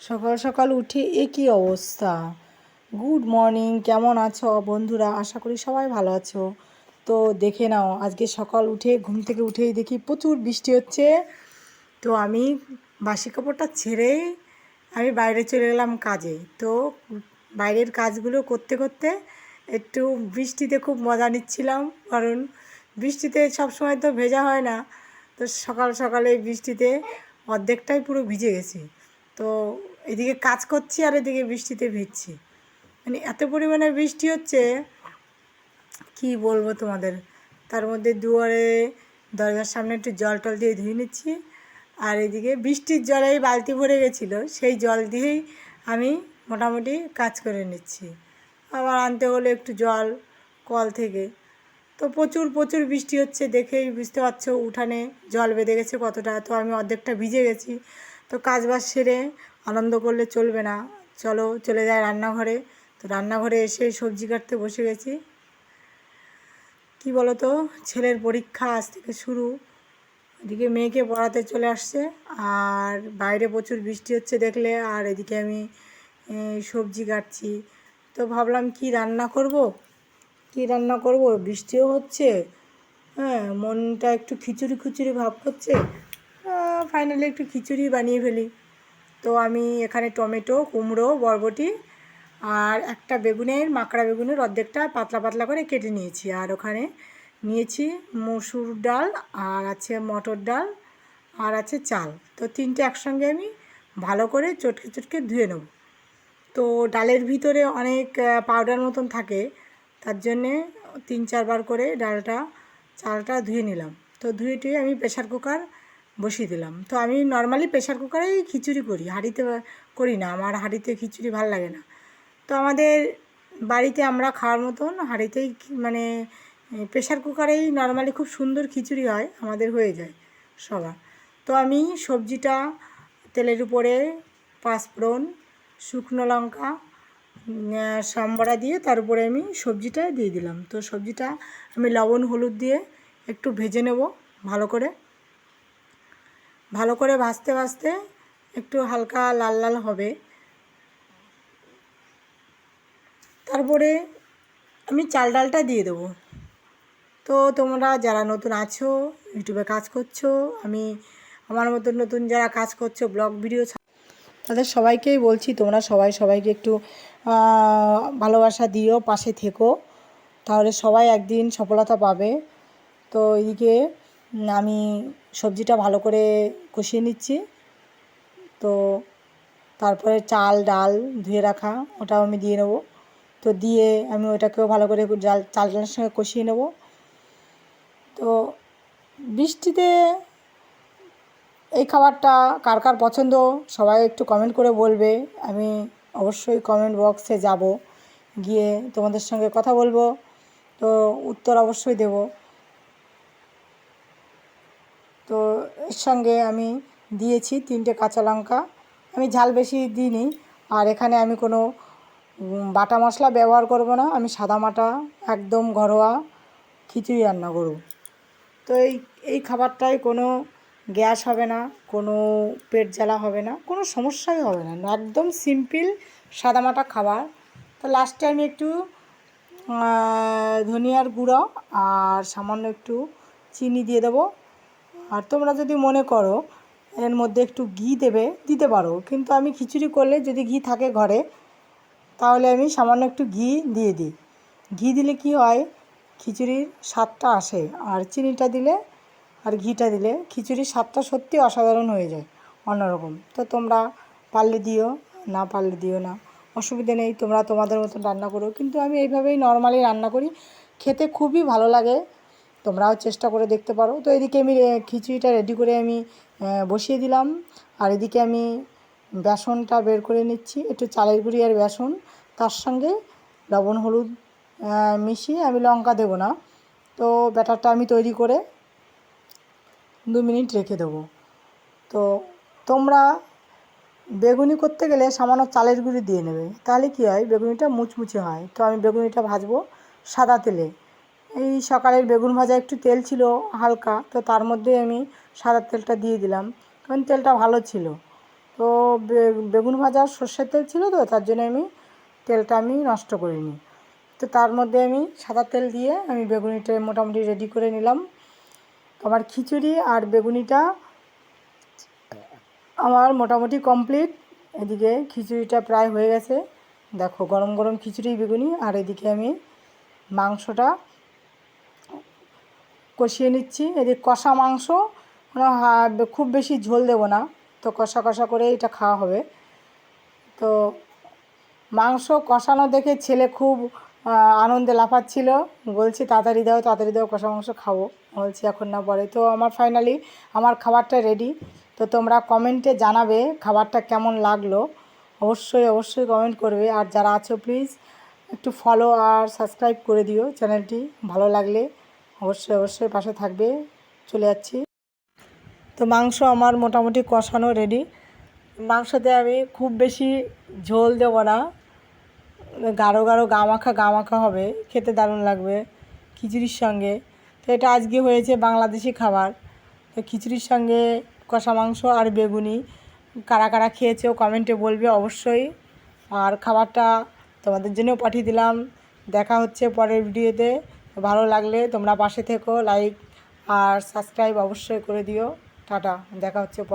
সকাল সকাল উঠে এ কী অবস্থা। গুড মর্নিং, কেমন আছো বন্ধুরা? আশা করি সবাই ভালো আছো। তো দেখে নাও, আজকে সকাল উঠে ঘুম থেকে উঠেই দেখি প্রচুর বৃষ্টি হচ্ছে। তো আমি বাসি কাপড়টা ছেড়েই আমি বাইরে চলে গেলাম কাজে। তো বাইরের কাজগুলো করতে করতে একটু বৃষ্টিতে খুব মজা নিচ্ছিলাম, কারণ বৃষ্টিতে সবসময় তো ভেজা হয় না। তো সকাল সকালে বৃষ্টিতে অর্ধেকটাই পুরো ভিজে গেছি। তো এদিকে কাজ করছি আর এদিকে বৃষ্টিতে ভিজছি, মানে এত পরিমাণে বৃষ্টি হচ্ছে কি বলবো তোমাদের। তার মধ্যে দুয়ারে দরজার সামনে একটু জল টল দিয়ে ধুয়ে নিচ্ছি, আর এদিকে বৃষ্টির জলেই বালতি ভরে গেছিলো, সেই জল দিয়েই আমি মোটামুটি কাজ করে নিচ্ছি। আবার আনতে হলো একটু জল কল থেকে। তো প্রচুর প্রচুর বৃষ্টি হচ্ছে, দেখেই বুঝতে পারছো উঠানে জল বেঁধে গেছে কতটা। তো আমি অর্ধেকটা ভিজে গেছি। তো কাজ বাজ সেরে আনন্দ করলে চলবে না, চলো চলে যায় রান্নাঘরে। তো রান্নাঘরে এসে সবজি কাটতে বসে গেছি। কি বলো তো, ছেলের পরীক্ষা আজ থেকে শুরু, এদিকে মেয়েকে পড়াতে চলে আসছে, আর বাইরে প্রচুর বৃষ্টি হচ্ছে দেখলে, আর এদিকে আমি সবজি কাটছি। তো ভাবলাম কি রান্না করব, কি রান্না করব, বৃষ্টিও হচ্ছে। হ্যাঁ, মনটা একটু খিচুড়ি খিচুড়ি ভাব করছে। ফাইনালি একটু খিচুড়ি বানিয়ে ফেলি। তো আমি এখানে টমেটো, কুমড়ো, বরবটি আর একটা বেগুনের, মাকড়া বেগুনের অর্ধেকটা পাতলা পাতলা করে কেটে নিয়েছি। আর ওখানে নিয়েছি মসুর ডাল, আর আছে মটর ডাল, আর আছে চাল। তো তিনটে একসঙ্গে আমি ভালো করে চটকে চটকে ধুয়ে নেব। তো ডালের ভিতরে অনেক পাউডার মতন থাকে, তার জন্যে 3-4 বার করে চালটা ধুয়ে নিলাম। তো ধুয়ে টুয়ে আমি প্রেশার কুকার বসিয়ে দিলাম। তো আমি নর্মালি প্রেশার কুকারেই খিচুড়ি করি, হাঁড়িতে করি না, আমার হাঁড়িতে খিচুড়ি ভালো লাগে না। তো আমাদের বাড়িতে আমরা খাওয়ার মতন হাঁড়িতেই মানে প্রেশার কুকারেই নর্মালি খুব সুন্দর খিচুড়ি হয়, আমাদের হয়ে যায় সবার। তো আমি সবজিটা তেলের উপরে পাঁচফোড়ন, শুকনো লঙ্কা, সাম্বড়া দিয়ে তার উপরে আমি সবজিটা দিয়ে দিলাম। তো সবজিটা আমি লবণ হলুদ দিয়ে একটু ভেজে নেব ভালো করে। ভালো করে ভাজতে ভাজতে একটু হালকা লাল লাল হবে, তারপরে আমি চাল ডালটা দিয়ে দেবো। তো তোমরা যারা নতুন আছো, ইউটিউবে কাজ করছো, আমি আমার মতন নতুন যারা কাজ করছো ব্লগ ভিডিও, তাদের সবাইকেই বলছি তোমরা সবাই সবাইকে একটু ভালোবাসা দিও, পাশে থেকো, তাহলে সবাই একদিন সফলতা পাবে। তো এদিকে আমি সবজিটা ভালো করে কষিয়ে নিচ্ছি। তো তারপরে চাল ডাল ধুয়ে রাখা ওটাও আমি দিয়ে নেবো। তো দিয়ে আমি ওটাকেও ভালো করে চাল ডালের সঙ্গে কষিয়ে নেব। তো বৃষ্টিতে এই খাবারটা কার কার পছন্দ সবাই একটু কমেন্ট করে বলবে। আমি অবশ্যই কমেন্ট বক্সে যাব, গিয়ে তোমাদের সঙ্গে কথা বলবো, তো উত্তর অবশ্যই দেব। তো এর সঙ্গে আমি দিয়েছি 3টে কাঁচা লঙ্কা, আমি ঝাল বেশি দিইনি। আর এখানে আমি কোনো বাটা মশলা ব্যবহার করব না, আমি সাদা মাটা একদম ঘরোয়া খিচুড়ি রান্না করব। তো এই খাবারটায় কোনো গ্যাস হবে না, কোনো পেট জ্বালা হবে না, কোনো সমস্যাই হবে না, একদম সিম্পল সাদামাটা খাবার। তো লাস্টে আমি একটু ধনিয়ার গুঁড়ো আর সামান্য একটু চিনি দিয়ে দেবো। আর তোমরা যদি মনে করো এর মধ্যে একটু ঘি দেবে, দিতে পারো, কিন্তু আমি খিচুড়ি করলে যদি ঘি থাকে ঘরে, তাহলে আমি সামান্য একটু ঘি দিয়ে দিই। ঘি দিলে কি হয়, খিচুড়ির স্বাদটা আসে, আর চিনিটা দিলে আর ঘিটা দিলে খিচুড়ির স্বাদটা সত্যি অসাধারণ হয়ে যায়, অন্যরকম। তো তোমরা পারলে দিও, না পারলে দিও না, অসুবিধা নেই, তোমরা তোমাদের মতন রান্না করো। কিন্তু আমি এইভাবেই নর্মালি রান্না করি, খেতে খুবই ভালো লাগে, তোমরাও চেষ্টা করে দেখতে পারো। তো এদিকে আমি খিচুড়িটা রেডি করে আমি বসিয়ে দিলাম। আর এদিকে আমি বেসনটা বের করে নিচ্ছি, একটু চালের গুঁড়ি আর বেসন, তার সঙ্গে লবণ হলুদ মিশিয়ে, আমি লঙ্কা দেবো না। তো ব্যাটারটা আমি তৈরি করে 2 মিনিট রেখে দেবো। তো তোমরা বেগুনি করতে গেলে সামান্য চালের গুঁড়ি দিয়ে নেবে, তাহলে কী হয়, বেগুনিটা মুচমুচে হয়। তো আমি বেগুনিটা ভাজবো সাদা তেলে। এই সকালের বেগুন ভাজা একটু তেল ছিল হালকা, তো তার মধ্যে আমি সাদা তেলটা দিয়ে দিলাম, কারণ তেলটা ভালো ছিল। তো বেগুন ভাজার সর্ষের তেল ছিল তো, তার জন্য তেলটা আমি নষ্ট করিনি। তো তার মধ্যে আমি সাদা তেল দিয়ে আমি বেগুনিটা মোটামুটি রেডি করে নিলাম। আমার খিচুড়ি আর বেগুনিটা আমার মোটামুটি কমপ্লিট। এদিকে খিচুড়িটা প্রায় হয়ে গেছে, দেখো গরম গরম খিচুড়ি বেগুনি। আর এদিকে আমি মাংসটা কষিয়ে নিচ্ছি। এদিকে কষা মাংস, খুব বেশি ঝোল দেবো না, তো কষা কষা করে এটা খাওয়া হবে। তো মাংস কষানো দেখে ছেলে খুব আনন্দে লাফাচ্ছিল, বলছি তাড়াতাড়ি দাও কষা মাংস খাবো। বলছি এখন না, পরে। তো আমার ফাইনালি আমার খাবারটা রেডি। তো তোমরা কমেন্টে জানাবে খাবারটা কেমন লাগলো, অবশ্যই কমেন্ট করবে। আর যারা আছো প্লিজ একটু ফলো আর সাবস্ক্রাইব করে দিও চ্যানেলটি, ভালো লাগলে অবশ্যই পাশে থাকবে। চলে যাচ্ছি। তো মাংস আমার মোটামুটি কষানো রেডি। মাংসতে আমি খুব বেশি ঝোল দেবো না, গাঢ় গা মাখা হবে, খেতে দারুণ লাগবে খিচুড়ির সঙ্গে। তো এটা আজকে হয়েছে বাংলাদেশি খাবার। তো খিচুড়ির সঙ্গে কষা মাংস আর বেগুনি, কারা কারা খেয়েছো কমেন্টে বলবে অবশ্যই। আর খাবারটা তোমাদের জন্যও পাঠিয়ে দিলাম। দেখা হচ্ছে পরের ভিডিওতে। ভালো লাগলে তোমরা পাশে থেকো, লাইক আর সাবস্ক্রাইব অবশ্যই করে দিও। টাটা, দেখা হচ্ছে পরে।